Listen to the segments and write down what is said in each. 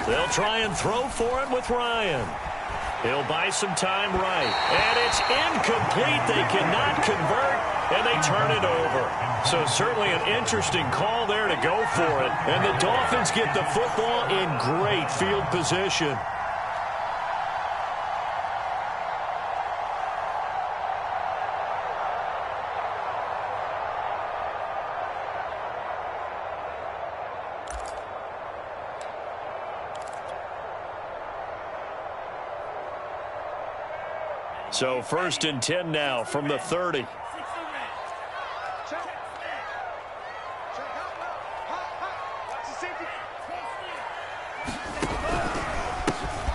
They'll try and throw for it with Ryan. He'll buy some time right. And it's incomplete. They cannot convert, and they turn it over. So certainly an interesting call there to go for it. And the Dolphins get the football in great field position. So 1st and 10 now from the 30.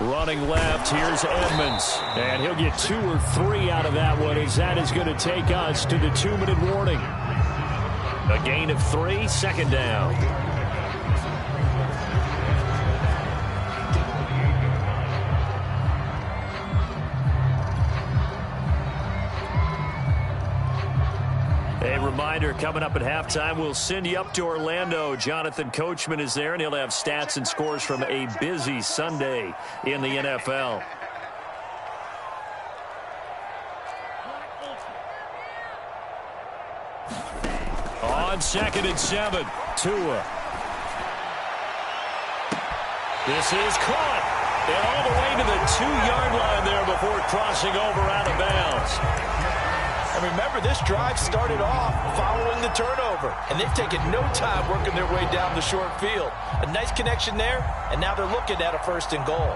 Running left, here's Edmonds. And he'll get 2 or 3 out of that one, as that is going to take us to the 2-minute warning. A gain of 3, 2nd down. A reminder, coming up at halftime, we'll send you up to Orlando. Jonathan Coachman is there, and he'll have stats and scores from a busy Sunday in the NFL. On 2nd and 7, Tua. This is caught, and all the way to the 2-yard line there before crossing over out of bounds. And remember, this drive started off following the turnover, and they've taken no time working their way down the short field. A nice connection there, and now they're looking at a 1st and goal.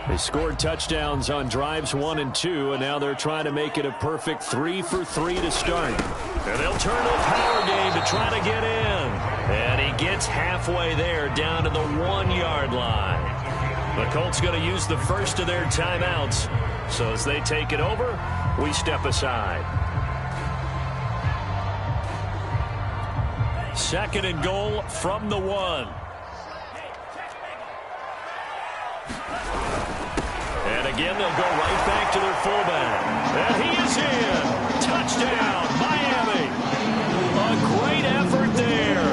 They scored touchdowns on drives 1 and 2, and now they're trying to make it a perfect 3 for 3 to start. And they'll turn to a power game to try to get in. And he gets halfway there, down to the 1-yard line. The Colts going to use the first of their timeouts. So as they take it over, we step aside. 2nd and goal from the 1. And again, they'll go right back to their fullback. And he is in. Touchdown, Miami. A great effort there.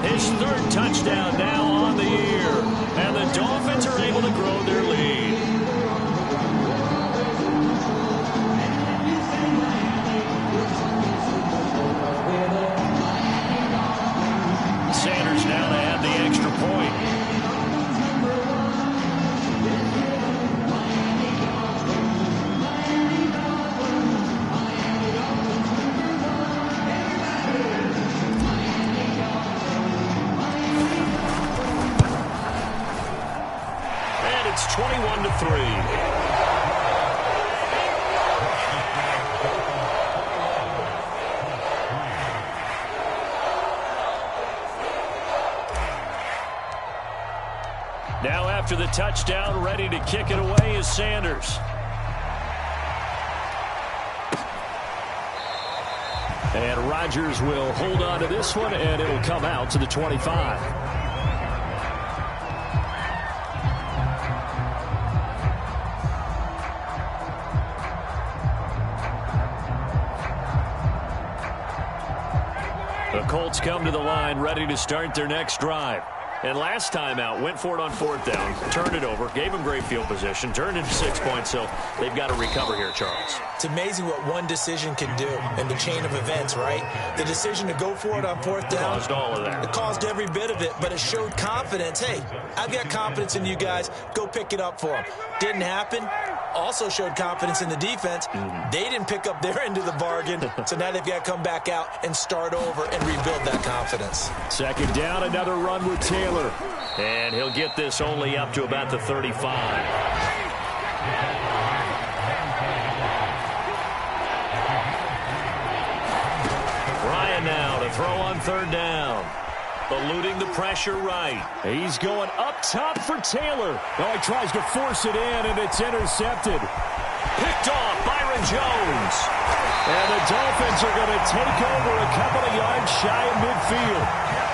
His 3rd touchdown now on the year. And the Dolphins are able to grow their lead. Sanders now to add the extra point. It's 21-3. Now after the touchdown, ready to kick it away is Sanders. And Rodgers will hold on to this one, and it'll come out to the 25. The Colts come to the line, ready to start their next drive. And last time out, went for it on 4th down, turned it over, gave them great field position, turned into 6 points, so they've got to recover here, Charles. It's amazing what one decision can do in the chain of events, right? The decision to go for it on 4th down. Caused all of that. It caused every bit of it, but it showed confidence. Hey, I've got confidence in you guys. Go pick it up for them. Didn't happen. Also showed confidence in the defense. They didn't pick up their end of the bargain, so now they've got to come back out and start over and rebuild that confidence. 2nd down, another run with Taylor. And he'll get this only up to about the 35. Ryan now to throw on 3rd down. eluding the pressure right. He's going up top for Taylor. Oh, he tries to force it in, and it's intercepted. Picked off Byron Jones. And the Dolphins are going to take over a couple of yards shy of midfield.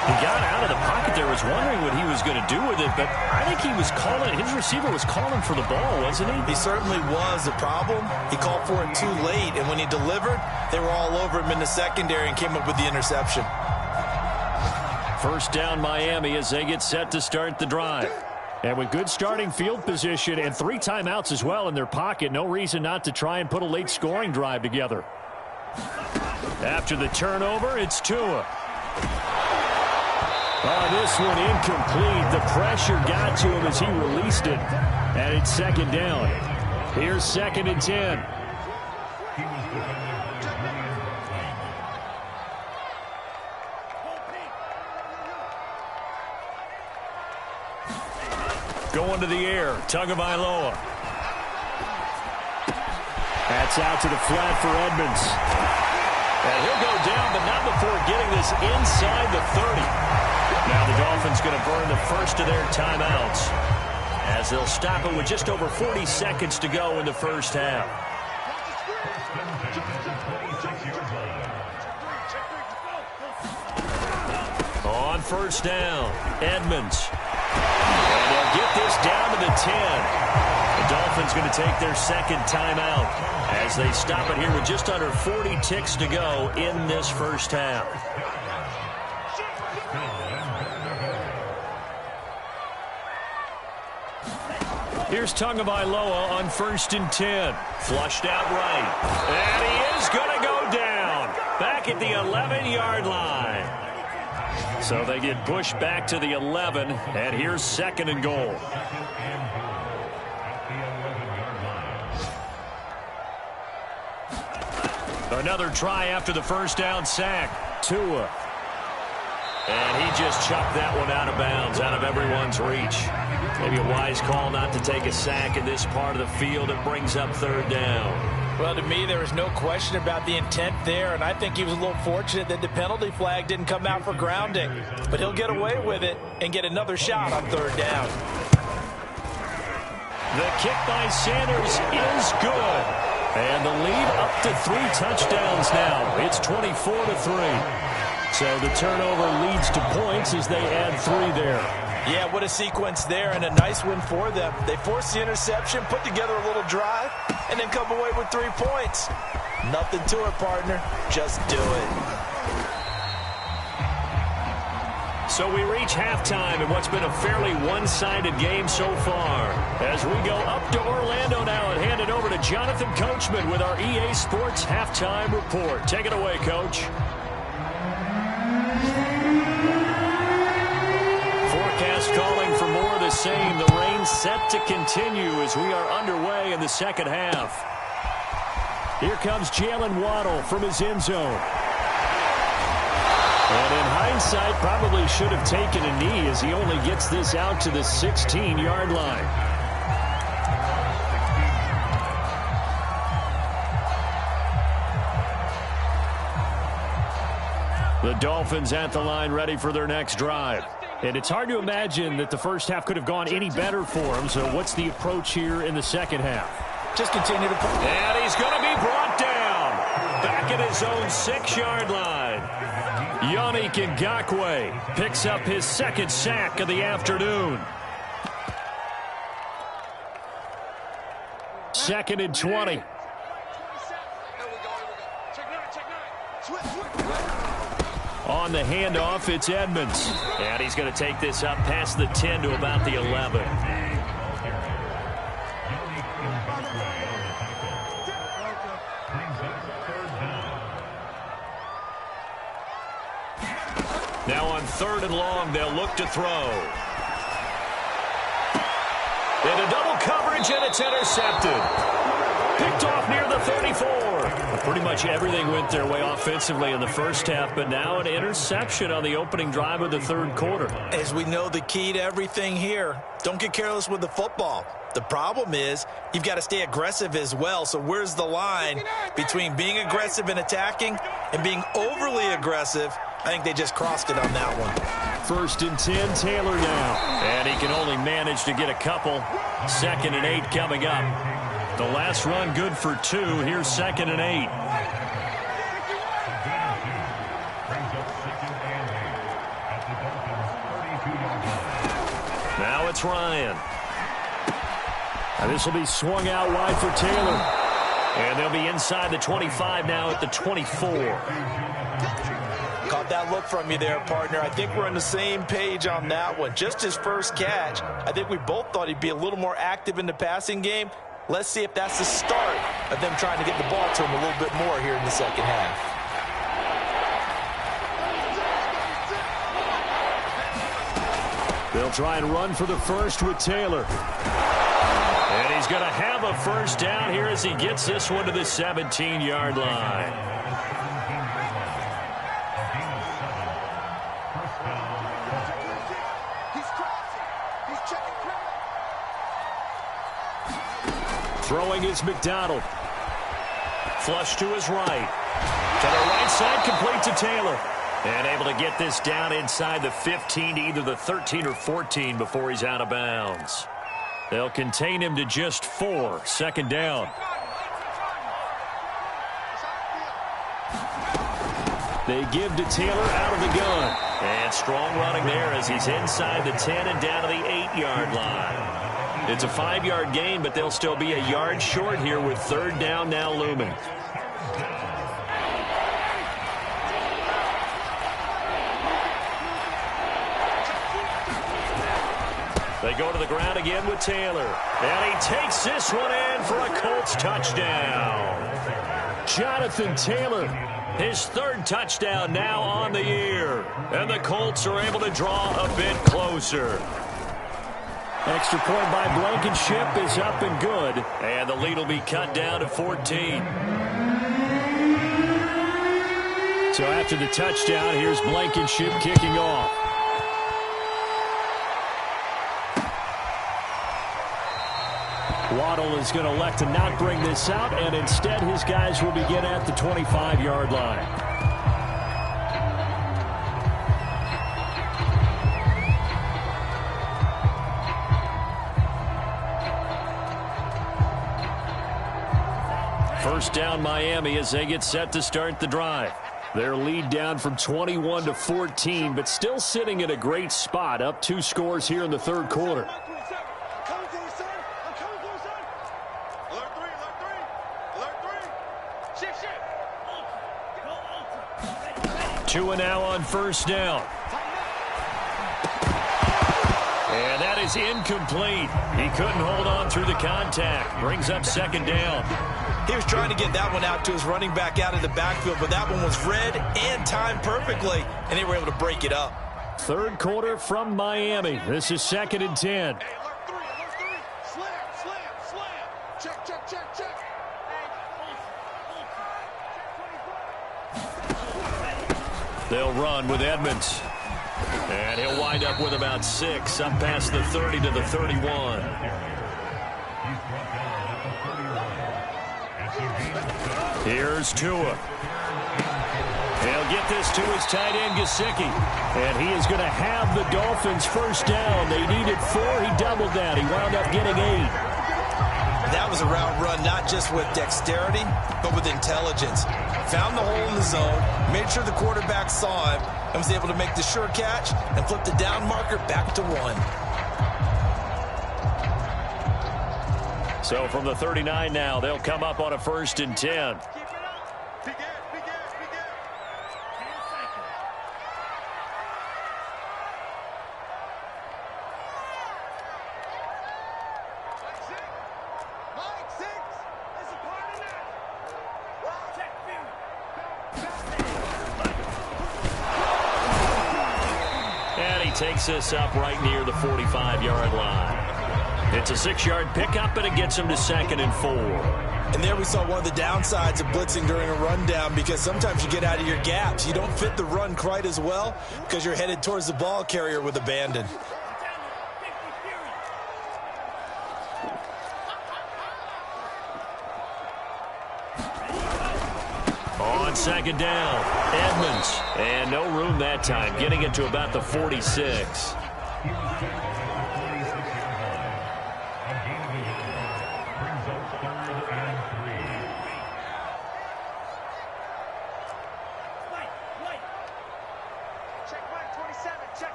He got out of the pocket there, was wondering what he was going to do with it, but I think he was calling, his receiver was calling for the ball, wasn't he? He certainly was. The problem, he called for it too late, and when he delivered, they were all over him in the secondary and came up with the interception. First down Miami as they get set to start the drive. And with good starting field position and 3 timeouts as well in their pocket, no reason not to try and put a late scoring drive together. After the turnover, it's Tua. Oh, this one incomplete. The pressure got to him as he released it. And it's second down. Here's 2nd and 10. Going to the air, Tagovailoa. That's out to the flat for Edmonds. And he'll go down, but not before getting this inside the 30. Now the Dolphins going to burn the first of their timeouts as they'll stop it with just over 40 seconds to go in the first half. On first down, Edmonds. And they'll get this down to the 10. The Dolphins going to take their second timeout as they stop it here with just under 40 ticks to go in this first half. Here's Tagovailoa on 1st and 10. Flushed out right. And he is going to go down. Back at the 11-yard line. So they get pushed back to the 11, and here's 2nd and goal. Another try after the first down sack. Tua. And he just chucked that one out of bounds, out of everyone's reach. Maybe a wise call not to take a sack in this part of the field. It brings up 3rd down. Well, to me, there was no question about the intent there, and I think he was a little fortunate that the penalty flag didn't come out for grounding. But he'll get away with it and get another shot on 3rd down. The kick by Sanders is good. And the lead up to 3 touchdowns now. It's 24-3. So the turnover leads to points as they add 3 there. Yeah, what a sequence there, and a nice win for them. They forced the interception, put together a little drive, and then come away with 3 points. Nothing to it, partner. Just do it. So we reach halftime in what's been a fairly one-sided game so far. As we go up to Orlando now and hand it over to Jonathan Coachman with our EA Sports Halftime Report. Take it away, Coach. Forecast calling for more of the same. The rain set to continue as we are underway in the second half. Here comes Jalen Waddle from his end zone. And in hindsight, probably should have taken a knee as he only gets this out to the 16-yard line. The Dolphins at the line ready for their next drive. And it's hard to imagine that the first half could have gone any better for them. So what's the approach here in the second half? Just continue to play. And he's going to be brought down. Back at his own 6-yard line. Yannick Ngakoue picks up his 2nd sack of the afternoon. 2nd and 20. On the handoff, it's Edmonds. And he's going to take this up past the 10 to about the 11. Now on 3rd and long, they'll look to throw. Into double coverage, and it's intercepted. Picked off near the 34. Pretty much everything went their way offensively in the first half, but now an interception on the opening drive of the 3rd quarter. As we know, the key to everything here, don't get careless with the football. The problem is you've got to stay aggressive as well. So where's the line between being aggressive and attacking and being overly aggressive? I think they just crossed it on that one. 1st and 10. Taylor now. And he can only manage to get a couple. 2nd and 8 coming up. The last run good for 2. Here's 2nd and 8. Now it's Ryan. And this will be swung out wide for Taylor. And they'll be inside the 25 now at the 24. Caught that look from you there, partner. I think we're on the same page on that one. Just his first catch. I think we both thought he'd be a little more active in the passing game. Let's see if that's the start of them trying to get the ball to him a little bit more here in the second half. They'll try and run for the first with Taylor. And he's going to have a first down here as he gets this one to the 17-yard line. Throwing is McDonald. Flush to his right. To the right side, complete to Taylor. And able to get this down inside the 15 to either the 13 or 14 before he's out of bounds. They'll contain him to just 4. 2nd down. They give to Taylor out of the gun. And strong running there as he's inside the 10 and down to the 8-yard line. It's a 5-yard gain, but they'll still be a yard short here with 3rd down now looming. They go to the ground again with Taylor. And he takes this one in for a Colts touchdown. Jonathan Taylor, his 3rd touchdown now on the year. And the Colts are able to draw a bit closer. Extra point by Blankenship is up and good. And the lead will be cut down to 14. So after the touchdown, here's Blankenship kicking off. Waddle is going to elect to not bring this out, and instead his guys will begin at the 25-yard line. First down Miami as they get set to start the drive. Their lead down from 21 to 14, but still sitting in a great spot, up 2 scores here in the 3rd quarter. 2 now on 1st down. And that is incomplete. He couldn't hold on through the contact. Brings up 2nd down. He was trying to get that one out to his running back out of the backfield, but that one was read and timed perfectly, and they were able to break it up. 3rd quarter from Miami. This is 2nd and 10. Hey, alert 3. Slam. Check. They'll run with Edmonds. And he'll wind up with about 6, up past the 30 to the 31. Here's Tua. He'll get this to his tight end, Gesicki. And he is going to have the Dolphins' first down. They needed 4. He doubled that. He wound up getting 8. That was a route run not just with dexterity, but with intelligence. Found the hole in the zone, made sure the quarterback saw him, and was able to make the sure catch and flip the down marker back to 1. So from the 39 now, they'll come up on a 1st and 10. Takes this up right near the 45-yard line. It's a 6-yard pickup, and it gets him to 2nd and 4. And there we saw one of the downsides of blitzing during a rundown, because sometimes you get out of your gaps. You don't fit the run quite as well because you're headed towards the ball carrier with abandon. On On second down, Edmonds. And no room that time, getting it to about the 46.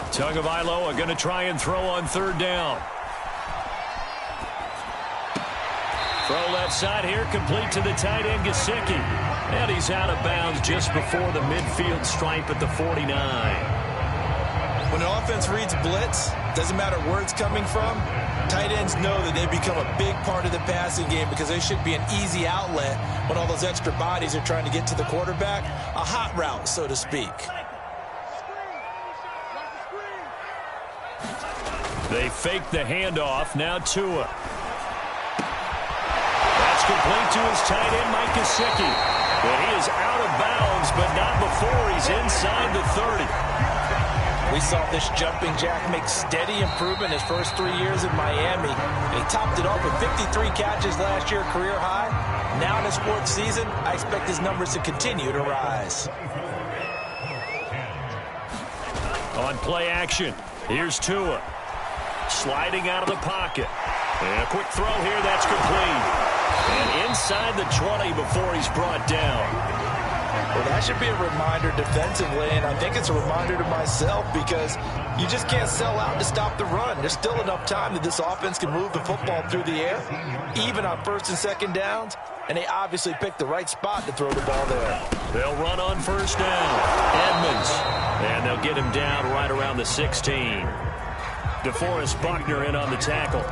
Tagovailoa going to try and throw on third down. Throw left side here, complete to the tight end, Gesicki. And he's out of bounds just before the midfield stripe at the 49. When an offense reads blitz, doesn't matter where it's coming from, tight ends know that they become a big part of the passing game because they should be an easy outlet when all those extra bodies are trying to get to the quarterback. A hot route, so to speak. They fake the handoff. Now Tua. That's complete to his tight end, Mike Gesicki. Well, he is out of bounds, but not before he's inside the 30. We saw this jumping jack make steady improvement his first 3 years in Miami. He topped it off with 53 catches last year, career high. Now in his fourth season, I expect his numbers to continue to rise. On play action, here's Tua. Sliding out of the pocket. And a quick throw here, that's complete. And inside the 20 before he's brought down. Well, that should be a reminder defensively, and I think it's a reminder to myself because you just can't sell out to stop the run. There's still enough time that this offense can move the football through the air, even on first and second downs, and they obviously picked the right spot to throw the ball there. They'll run on first down. Edmonds. And they'll get him down right around the 16. DeForest Buckner in on the tackle.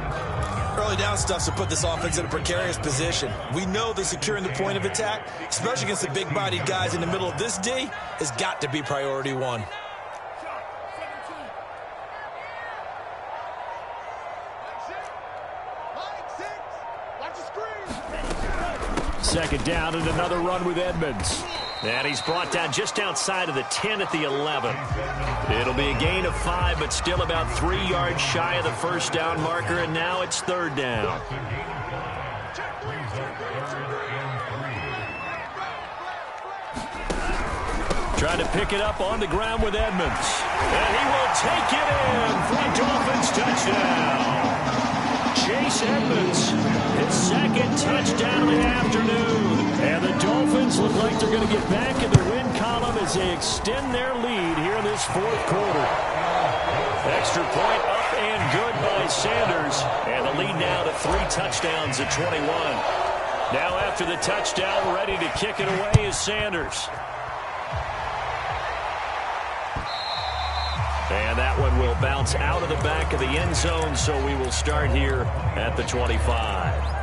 Early down stuff to put this offense in a precarious position. We know that securing the point of attack, especially against the big-bodied guys in the middle of this D, has got to be priority one. Second down and another run with Edmonds. And he's brought down just outside of the 10 at the 11. It'll be a gain of 5, but still about 3 yards shy of the first down marker, and now it's third down. Trying to pick it up on the ground with Edmonds. And he will take it in for a Dolphins touchdown. Chase Edmonds, his second touchdown of the afternoon. And the Dolphins look like they're going to get back in the win column as they extend their lead here in this fourth quarter. Extra point up and good by Sanders. And the lead now to 3 touchdowns at 21. Now after the touchdown, ready to kick it away is Sanders. And that one will bounce out of the back of the end zone, so we will start here at the 25.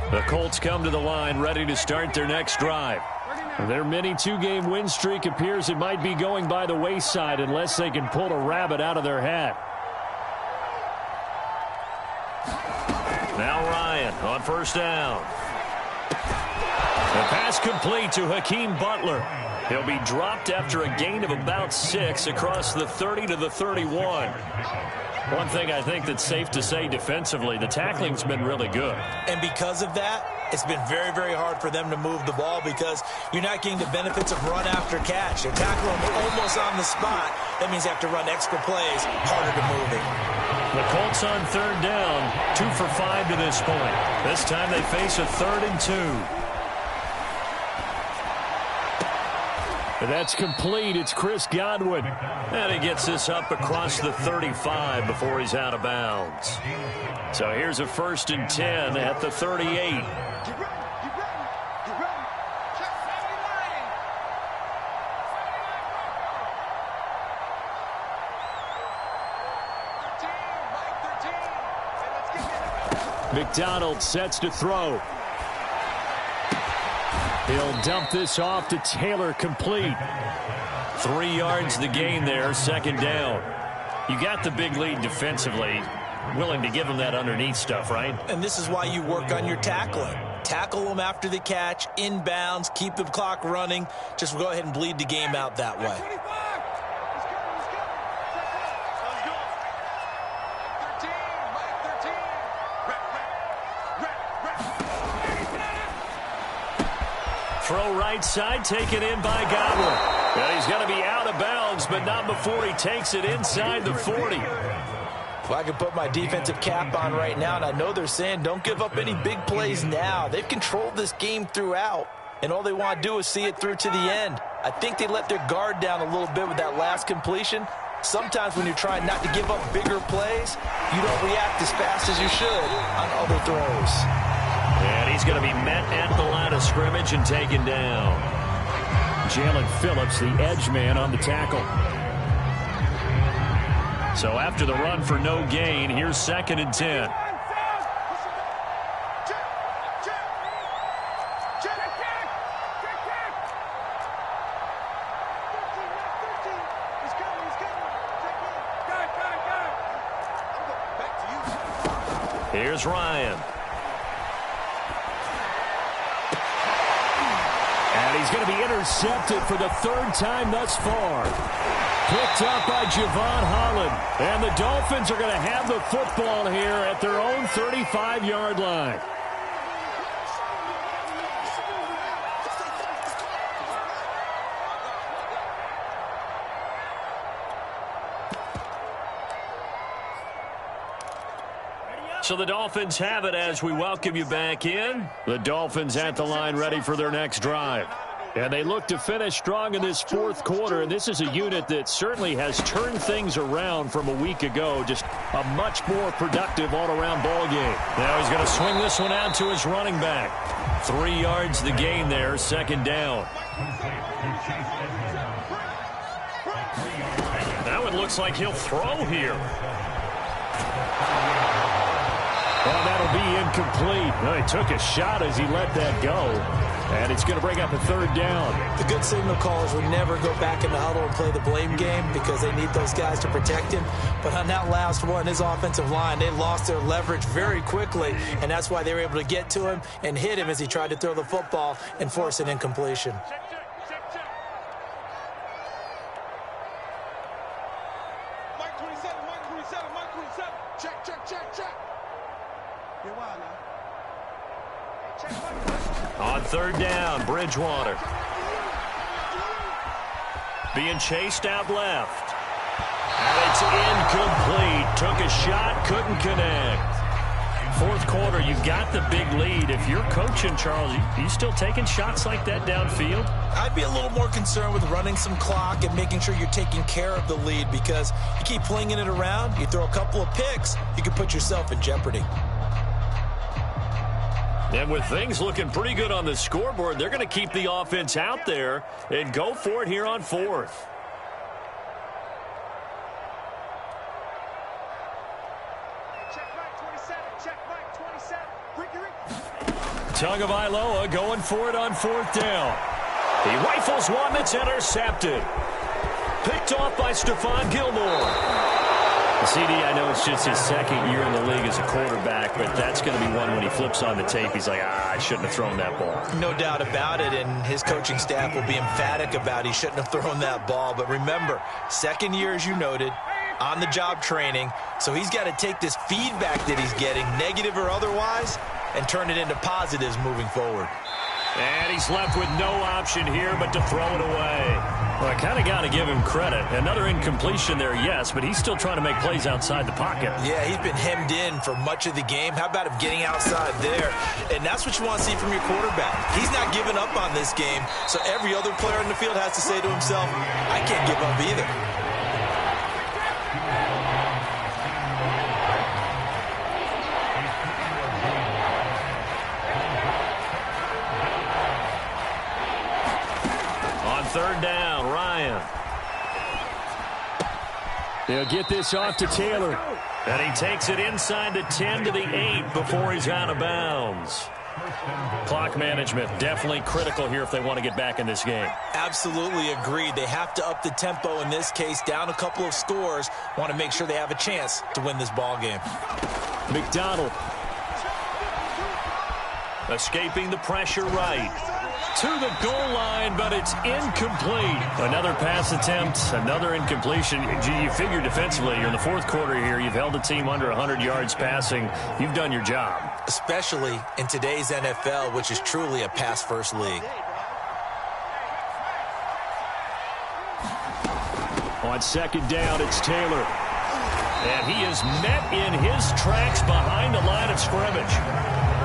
The Colts come to the line ready to start their next drive. Their mini 2-game win streak appears it might be going by the wayside unless they can pull a rabbit out of their hat. Now Ryan on first down. The pass complete to Hakeem Butler. He'll be dropped after a gain of about 6 across the 30 to the 31. One thing I think that's safe to say defensively, the tackling's been really good. And because of that, it's been very, very hard for them to move the ball because you're not getting the benefits of run after catch. They're tackling almost on the spot. That means they have to run extra plays, harder to move it. The Colts on third down, 2 for 5 to this point. This time they face a 3rd and 2. That's complete. It's Chris Godwin. And he gets this up across the 35 before he's out of bounds. So here's a 1st and 10 at the 38. McDonald sets to throw. He'll dump this off to Taylor, complete. 3 yards the gain there, second down. You got the big lead defensively. Willing to give them that underneath stuff, right? And this is why you work on your tackling. Tackle them after the catch, inbounds, keep the clock running. Just go ahead and bleed the game out that way. throw right side, taken in by Godwin. And he's going to be out of bounds, but not before he takes it inside the 40. If I could put my defensive cap on right now, and I know they're saying don't give up any big plays now. They've controlled this game throughout, and all they want to do is see it through to the end. I think they let their guard down a little bit with that last completion. Sometimes when you're trying not to give up bigger plays, you don't react as fast as you should on other throws. And he's going to be met at the line of scrimmage and taken down. Jalen Phillips, the edge man on the tackle. So after the run for no gain, here's 2nd and 10. Here's Ryan. And he's going to be intercepted for the 3rd time thus far. Picked up by Javon Holland. And the Dolphins are going to have the football here at their own 35-yard line. So the Dolphins have it as we welcome you back in. The Dolphins at the line ready for their next drive. And they look to finish strong in this 4th quarter. And this is a unit that certainly has turned things around from a week ago. Just a much more productive all-around ball game. Now he's going to swing this one out to his running back. 3 yards the gain there, 2nd down. Now it looks like he'll throw here. Well, that'll be incomplete. Well, he took a shot as he let that go. And it's going to bring up a 3rd down. The good signal callers would never go back in the huddle and play the blame game because they need those guys to protect him. But on that last one, his offensive line, they lost their leverage very quickly, and that's why they were able to get to him and hit him as he tried to throw the football and force an incompletion. Mike 27, Mike 27. Check. On 3rd down, Bridgewater. Being chased out left. And it's incomplete. Took a shot, couldn't connect. 4th quarter, you've got the big lead. If you're coaching, Charles, you still taking shots like that downfield? I'd be a little more concerned with running some clock and making sure you're taking care of the lead because you keep flinging it around, you throw a couple of picks, you can put yourself in jeopardy. And with things looking pretty good on the scoreboard, they're going to keep the offense out there and go for it here on 4th. Check Mike 27. Tagovailoa going for it on 4th down. He rifles one that's intercepted. Picked off by Stephon Gilmore. CD, I know it's just his 2nd year in the league as a quarterback, but that's going to be one when he flips on the tape. He's like, I shouldn't have thrown that ball. No doubt about it, and his coaching staff will be emphatic about he shouldn't have thrown that ball. But remember, 2nd year, as you noted, on-the-job training, so he's got to take this feedback that he's getting, negative or otherwise, and turn it into positives moving forward. And he's left with no option here but to throw it away. Well, I kind of got to give him credit. Another incompletion there, yes, but he's still trying to make plays outside the pocket. Yeah, he's been hemmed in for much of the game. How about him getting outside there? And that's what you want to see from your quarterback. He's not giving up on this game, so every other player in the field has to say to himself, I can't give up either. On 3rd down, Ryan. He'll get this off to Taylor. And he takes it inside the 10 to the 8 before he's out of bounds. Clock management definitely critical here if they want to get back in this game. Absolutely agreed. They have to up the tempo in this case, down a couple of scores. Want to make sure they have a chance to win this ball game. McDonald. Escaping the pressure right. To the goal line, but it's incomplete. Another pass attempt, another incompletion. You figure defensively, you're in the 4th quarter here. You've held the team under 100 yards passing. You've done your job. Especially in today's NFL, which is truly a pass-first league. On second down, it's Taylor. And he is met in his tracks behind the line of scrimmage.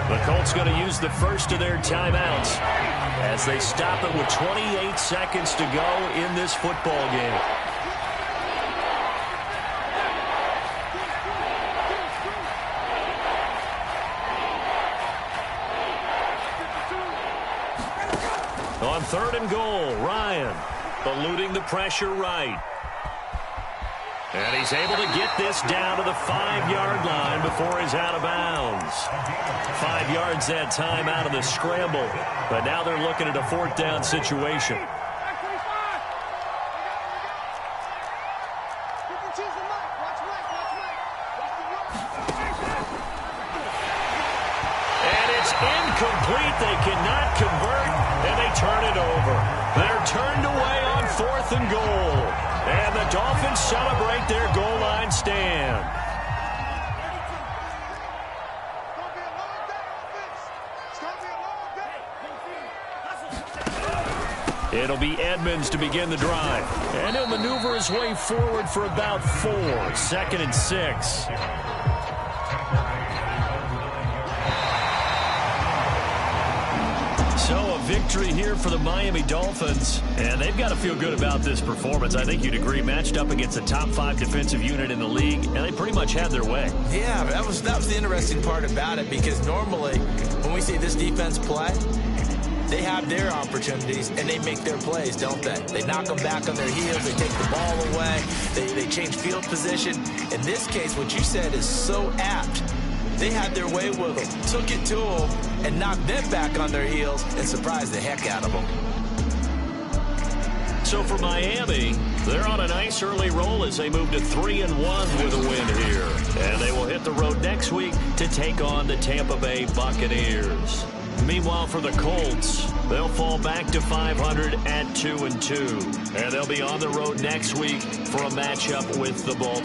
The Colts going to use the first of their timeouts as they stop it with 28 seconds to go in this football game. On third and goal, Ryan eluding the pressure right. And he's able to get this down to the 5-yard line before he's out of bounds. 5 yards that time out of the scramble. But now they're looking at a fourth down situation. And it's incomplete. They cannot convert, and they turn it over. They're turned away on fourth and goal. And the Dolphins celebrate their goal line stand. It'll be Edmonds to begin the drive. And he'll maneuver his way forward for about 4. 2nd and 6. So a victory here for the Miami Dolphins, and they've got to feel good about this performance. I think you'd agree, matched up against a top 5 defensive unit in the league, and they pretty much had their way. Yeah, that was the interesting part about it, because normally when we see this defense play, they have their opportunities and they make their plays, don't they? They knock them back on their heels, they take the ball away, they change field position. In this case, what you said is so apt. They had their way with them, took it to them, and knocked them back on their heels and surprised the heck out of them. So for Miami, they're on a nice early roll as they move to 3-1 with a win here. And they will hit the road next week to take on the Tampa Bay Buccaneers. Meanwhile, for the Colts, they'll fall back to 500 at 2-2. And they'll be on the road next week for a matchup with the Baltimore